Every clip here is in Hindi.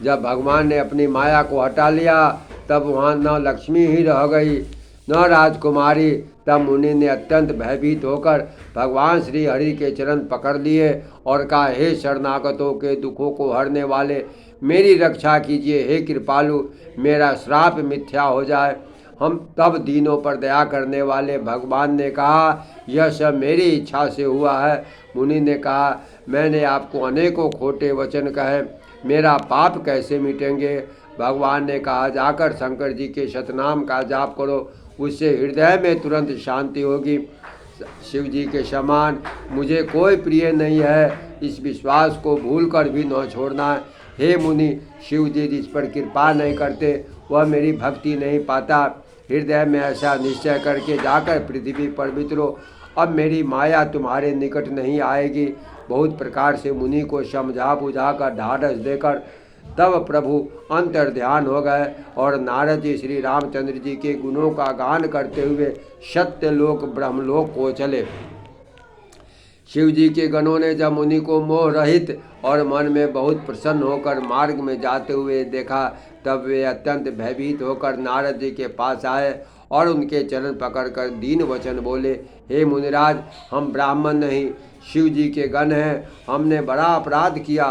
जब भगवान ने अपनी माया को हटा लिया तब वहाँ न लक्ष्मी ही रह गई न राजकुमारी। तब मुनि ने अत्यंत भयभीत होकर भगवान श्री हरि के चरण पकड़ लिए और कहा, हे शरणागतों के दुखों को हरने वाले, मेरी रक्षा कीजिए। हे कृपालु, मेरा श्राप मिथ्या हो जाए। हम तब दीनों पर दया करने वाले भगवान ने कहा, यह सब मेरी इच्छा से हुआ है। मुनि ने कहा, मैंने आपको अनेकों खोटे वचन कहे, मेरा पाप कैसे मिटेंगे। भगवान ने कहा, जाकर शंकर जी के शतनाम का जाप करो, उससे हृदय में तुरंत शांति होगी। शिव जी के समान मुझे कोई प्रिय नहीं है, इस विश्वास को भूलकर भी न छोड़ना। हे मुनि, शिव जी जिस पर कृपा नहीं करते वह मेरी भक्ति नहीं पाता। हृदय में ऐसा निश्चय करके जाकर पृथ्वी पर वितरो, अब मेरी माया तुम्हारे निकट नहीं आएगी। बहुत प्रकार से मुनि को समझा बुझा कर ढाढ़स देकर तब प्रभु अंतर ध्यान हो गए और नारद जी श्री रामचंद्र जी के गुणों का गान करते हुए सत्यलोक ब्रह्मलोक को चले। शिव जी के गणों ने जब मुनि को मोह रहित और मन में बहुत प्रसन्न होकर मार्ग में जाते हुए देखा तब वे अत्यंत भयभीत होकर नारद जी के पास आए और उनके चरण पकड़कर दीन वचन बोले, हे मुनिराज, हम ब्राह्मण नहीं शिव जी के गण हैं। हमने बड़ा अपराध किया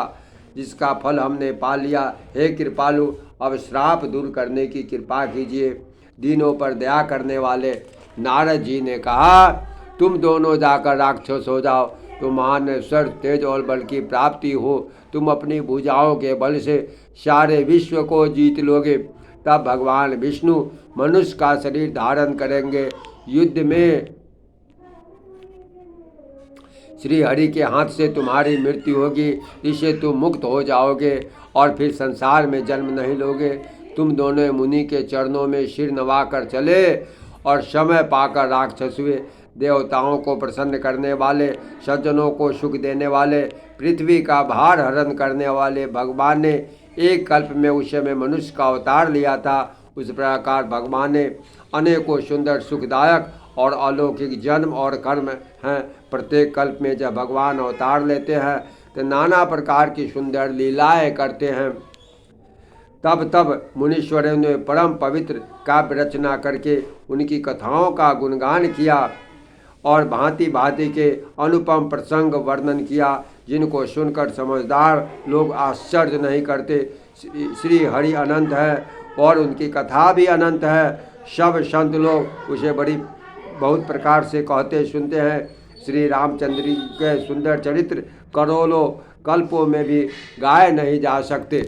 जिसका फल हमने पा लिया। हे कृपालु, अब श्राप दूर करने की कृपा कीजिए। दीनों पर दया करने वाले नारद जी ने कहा, तुम दोनों जाकर राक्षस हो जाओ, तुम महान ऐश्वर्य तेज और बल की प्राप्ति हो, तुम अपनी भुजाओं के बल से सारे विश्व को जीत लोगे। तब भगवान विष्णु मनुष्य का शरीर धारण करेंगे। युद्ध में श्री हरि के हाथ से तुम्हारी मृत्यु होगी, इससे तुम मुक्त हो जाओगे और फिर संसार में जन्म नहीं लोगे। तुम दोनों मुनि के चरणों में सिर नवाकर चले और समय पाकर राक्षस हुए। देवताओं को प्रसन्न करने वाले, सज्जनों को सुख देने वाले, पृथ्वी का भार हरण करने वाले भगवान ने एक कल्प में उस समय मनुष्य का अवतार लिया था। उस प्रकार भगवान ने अनेकों सुंदर सुखदायक और अलौकिक जन्म और कर्म हैं। प्रत्येक कल्प में जब भगवान अवतार लेते हैं तो नाना प्रकार की सुंदर लीलाएं करते हैं। तब मुनीश्वरों ने परम पवित्र काव्य रचना करके उनकी कथाओं का गुणगान किया और भांति भांति के अनुपम प्रसंग वर्णन किया, जिनको सुनकर समझदार लोग आश्चर्य नहीं करते। श्री हरि अनंत है और उनकी कथा भी अनंत है। सब संत लोग उसे बहुत प्रकार से कहते सुनते हैं। श्री रामचंद्र जी के सुंदर चरित्र करोड़ों कल्पों में भी गाए नहीं जा सकते।